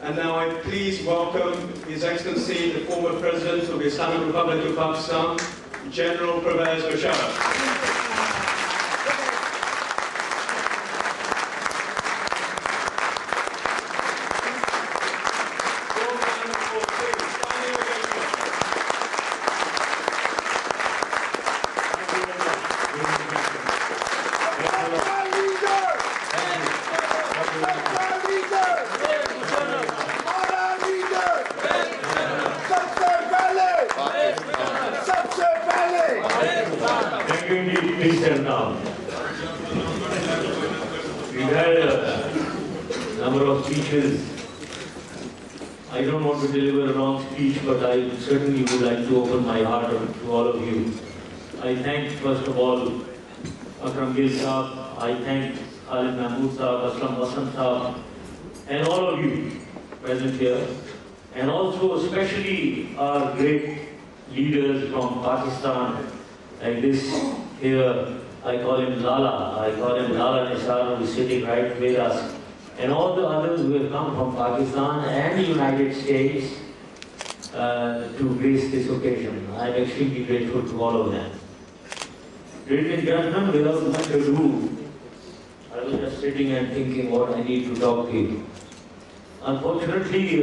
And now I please welcome His Excellency, the former President of the Islamic Republic of Pakistan, General Pervez Musharraf. Please stand down. We've had a number of speeches. I don't want to deliver a long speech, but I certainly would like to open my heart to all of you. I thank, first of all, Akram Gil Saab, I thank Khalid Mahmood Saab, Aslam Wasan Saab, and all of you present here, and also especially our great leaders from Pakistan, like this here, I call him Lala. I call him Lala Nisar, who is sitting right with us. And all the others who have come from Pakistan and the United States to grace this occasion. I am extremely grateful to all of them. Ladies and gentlemen, without much ado, I was just sitting and thinking what I need to talk to you. Unfortunately,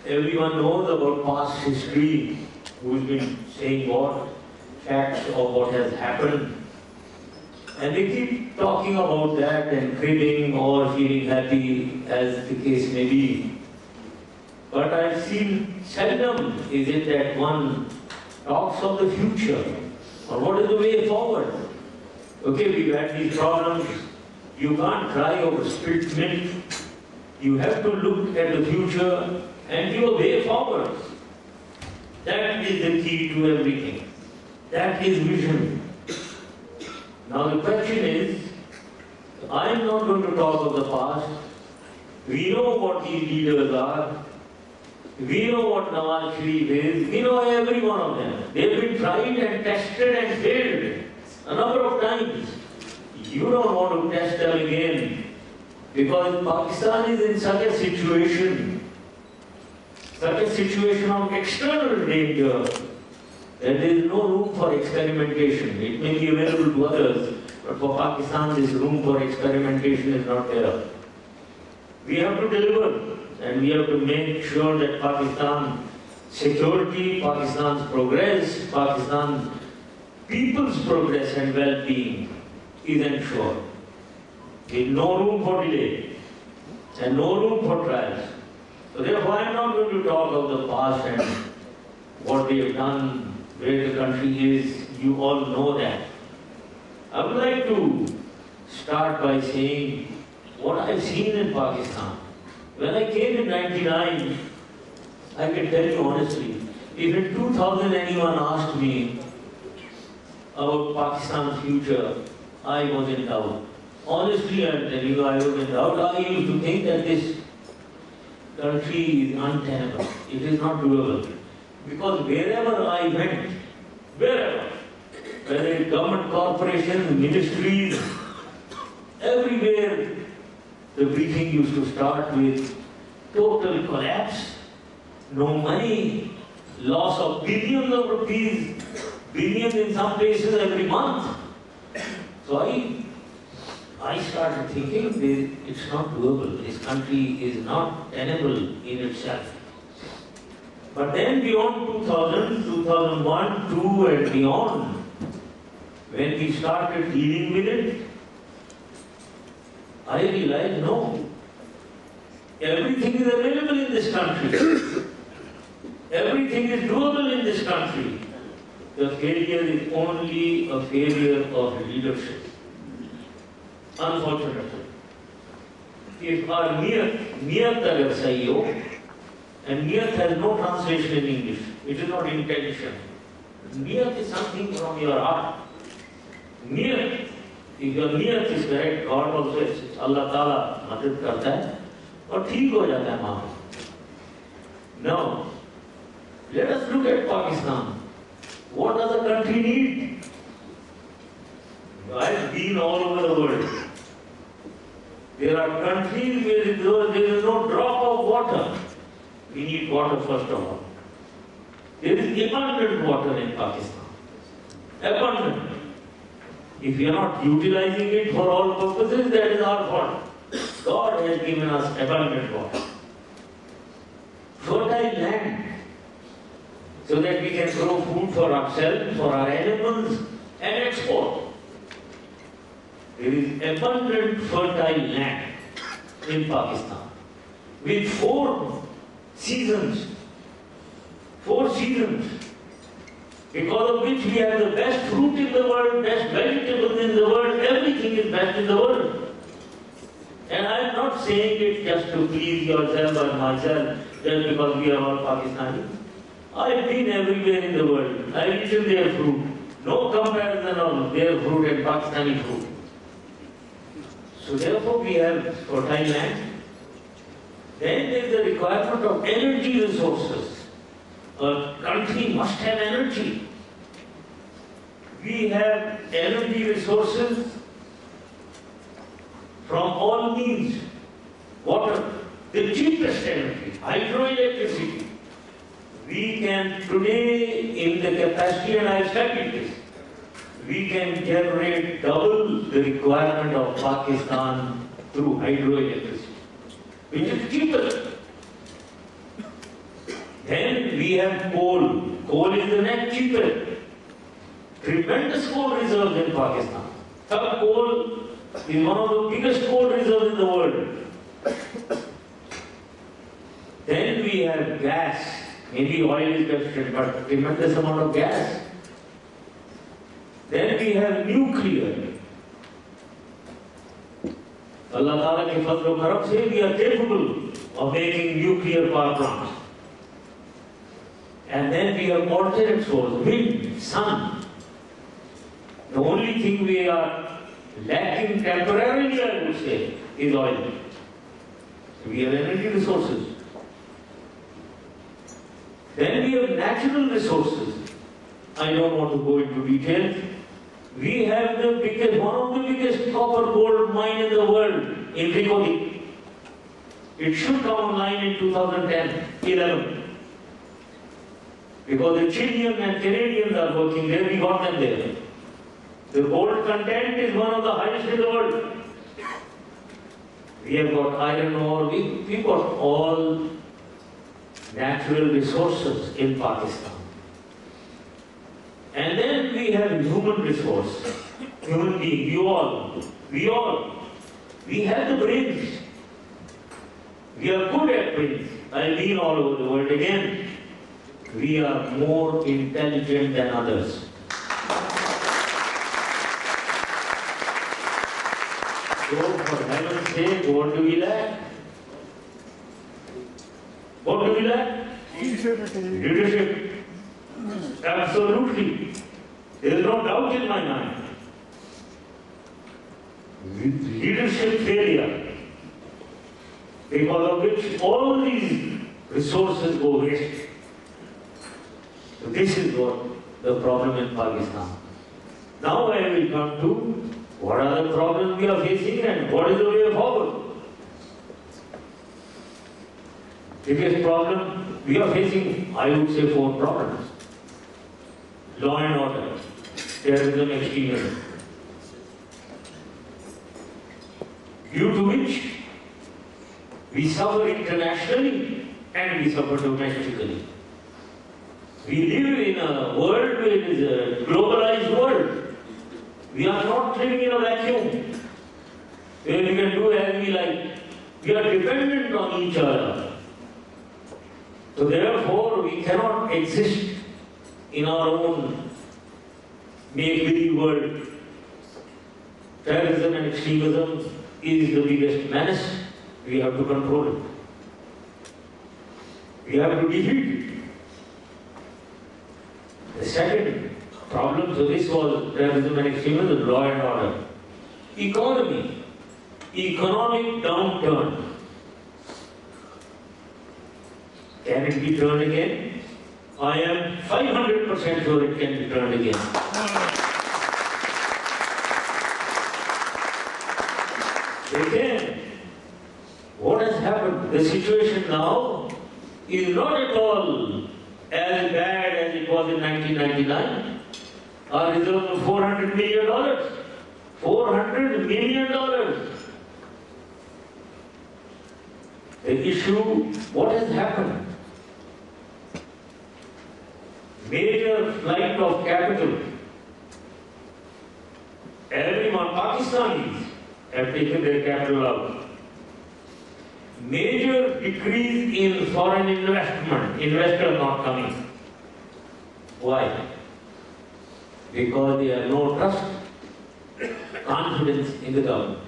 everyone knows about past history, who's been saying what, facts of what has happened. And they keep talking about that and cribbing or feeling happy, as the case may be. But I've seen seldom is it that one talks of the future, or what is the way forward. Okay, we've had these problems. You can't cry over spilt milk. You have to look at the future and give a way forward. That is the key to everything. That is vision. Now the question is, I am not going to talk of the past. We know what these leaders are. We know what Nawaz Sharif is. We know every one of them. They've been tried and tested and failed a number of times. You don't want to test them again, because Pakistan is in such a situation of external danger, that there is no room for experimentation. It may be available to others, but for Pakistan, this room for experimentation is not there. We have to deliver, and we have to make sure that Pakistan's security, Pakistan's progress, Pakistan's people's progress and well-being is ensured. There is no room for delay and no room for trials. So therefore, I am not going to talk of the past and what they have done, where the country is. You all know that. I would like to start by saying what I have seen in Pakistan. When I came in '99, I can tell you honestly, if in 2000 anyone asked me about Pakistan's future, I was in doubt. Honestly, I am telling you, I was in doubt. I used to think that this country is untenable. It is not doable. Because wherever I went, whether it's government corporations, ministries, everywhere the briefing used to start with total collapse, no money, loss of billions of rupees, billions in some places every month. So I started thinking it's not doable. This country is not tenable in itself. But then beyond 2000, 2001, 2002 and beyond, when we started dealing with it, I realized no, everything is available in this country. Everything is doable in this country. The failure is only a failure of leadership. Unfortunately, if our niyat agar sahi ho, and niyat has no translation in English, it is not intention. Niyat is something from your heart. Niyat, if your niyat is correct, God also says, Allah Ta'ala madad karta hai, aur theek ho jata hai maamla. Now, let us look at Pakistan. What does the country need? I have been all over the world. There are countries where there is no drought. water. We need water first of all. There is abundant water in Pakistan. Abundant. If we are not utilizing it for all purposes, that is our fault. God has given us abundant water. Fertile land, so that we can grow food for ourselves, for our animals, and export. There is abundant fertile land in Pakistan with 4 seasons. 4 seasons. Because of which we have the best fruit in the world, best vegetables in the world, everything is best in the world. And I am not saying it just to please yourself or myself, just because we are all Pakistanis. I have been everywhere in the world. I have eaten their fruit. No comparison of their fruit and Pakistani fruit. So therefore we have fertile land. Then there is the requirement of energy resources. A country must have energy. We have energy resources from all means. Water, the cheapest energy, hydroelectricity. We can today, in the capacity, and I have studied this, we can generate double the requirement of Pakistan through hydroelectricity, which is cheaper. Then we have coal. Coal is the next cheaper. Tremendous coal reserves in Pakistan. Third coal is one of the biggest coal reserves in the world. Then we have gas. Maybe oil is best, but tremendous amount of gas. Then we have nuclear. Allah Ta'ala ke fadl wa karam se we are capable of making nuclear power plants. And then we have alternate source, wind, sun. The only thing we are lacking temporarily, I would say, is oil. We have energy resources. Then we have natural resources. I don't want to go into details. We have the biggest, one of the biggest copper gold mine in the world, in Rikodi. It should come online in 2010-11. Because the Chilean and Canadians are working there, we got them there. The gold content is one of the highest in the world. We have got iron ore, we got all natural resources in Pakistan. And then we have human resource, human being, we have the brains. We are good at brains. I've been all over the world again. We are more intelligent than others. So, for heaven's sake, what do we lack? What do we lack? Leadership. Absolutely. There is no doubt in my mind. Leadership failure, because of which all these resources go waste. So this is what the problem in Pakistan. Now I will come to what are the problems we are facing and what is the way forward. Biggest problem we are facing, I would say 4 problems. Law and order, terrorism, extremism. Due to which we suffer internationally and we suffer domestically. We live in a world where it is a globalized world. We are not living in a vacuum where we can do as we like. We are dependent on each other. So therefore, we cannot exist in our own make-believe world. Terrorism and extremism is the biggest menace. We have to control it. We have to defeat it. The second problem, so this was terrorism and extremism, law and order. Economy, economic downturn. Can it be turned again? I am 500% sure it can be turned again. Again, what has happened? The situation now is not at all as bad as it was in 1999. Our reserves are $400 million. $400 million. The issue, what has happened? Major flight of capital. Everyone, Pakistanis, have taken their capital out. Major decrease in foreign investment, investors not coming. Why? Because they have no trust, confidence in the government.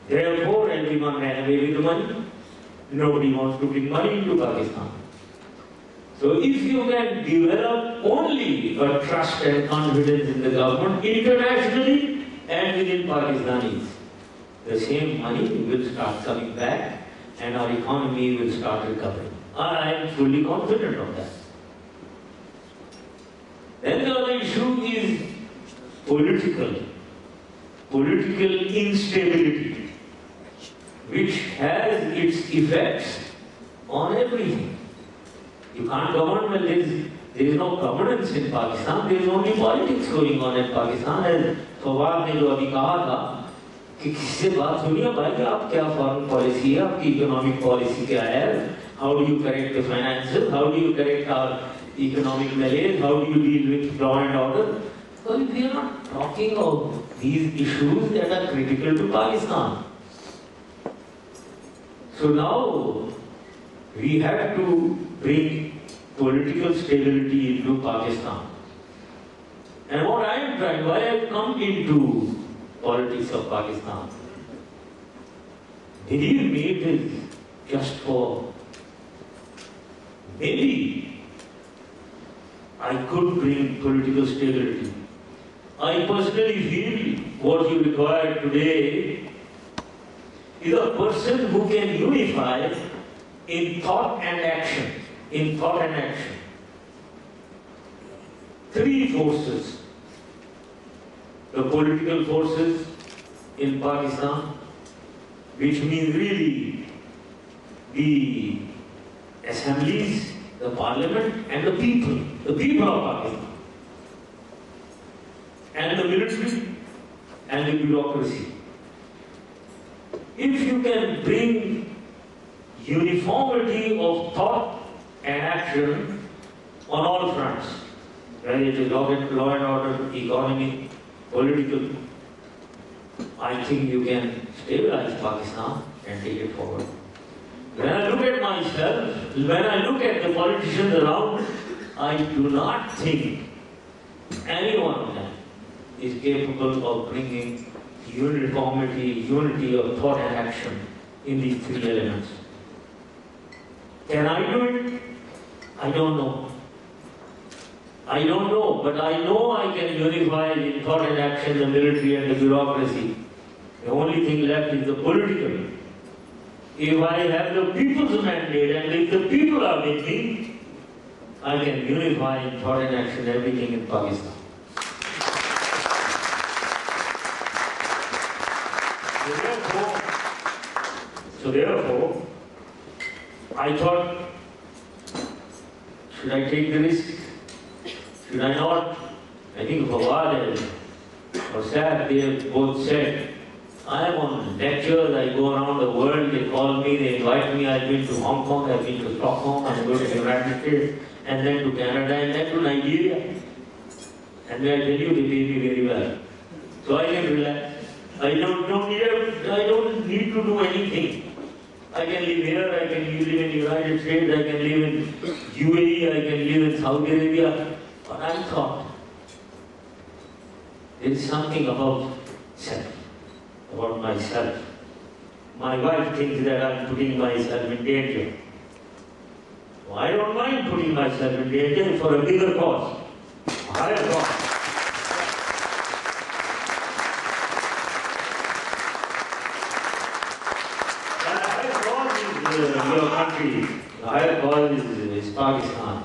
Therefore, everyone ran away with the money. Nobody wants to bring money into Pakistan. So if you can develop only a trust and confidence in the government internationally and within Pakistanis, the same money will start coming back and our economy will start recovering. I am fully confident of that. Then the other issue is political instability, which has its effects on everything. You can't govern when there is no governance in Pakistan, there is only politics going on in Pakistan. As Fawad ने जो अभी कहा था कि किससे बात सुनिए भाई कि आप क्या फॉरेन पॉलिसी है, आपकी इकोनॉमिक पॉलिसी क्या है, how do you correct the finances, how do you correct our economic malaise, how do you deal with law and order? So we are not talking of these issues that are critical to Pakistan. So now we have to bring political stability into Pakistan. And what I am trying, why I have come into politics of Pakistan, believe me, it is just for maybe I could bring political stability. I personally feel what you require today is a person who can unify in thought and action. In thought and action. Three forces. The political forces in Pakistan, which means really the assemblies, the parliament, and the people of Pakistan. And the military and the bureaucracy. If you can bring uniformity of thought and action on all fronts, whether it is law and order, economy, political, I think you can stabilize Pakistan and take it forward. When I look at myself, when I look at the politicians around, I do not think any one of them is capable of bringing uniformity, unity of thought and action in these three elements. Can I do it? I don't know. I don't know, but I know I can unify in thought and action the military and the bureaucracy. The only thing left is the political. If I have the people's mandate and if the people are with me, I can unify in thought and action everything in Pakistan. So therefore, I thought, should I take the risk? Should I not? I think Fawad or Saf, they have both said, I am on lectures, I go around the world, they call me, they invite me, I've been to Hong Kong, I've been to Stockholm, I'm going to the United States, and then to Canada, and then to Nigeria. And I tell you, they pay me very well. So I can relax. I don't need to do anything. I can live here, I can live in the United States, I can live in UAE, I can live in Saudi Arabia. But I thought, there is something about self, about myself. My wife thinks that I am putting myself in danger. So I don't mind putting myself in danger for a bigger cause, a higher cause. Your country, the higher cause is Pakistan.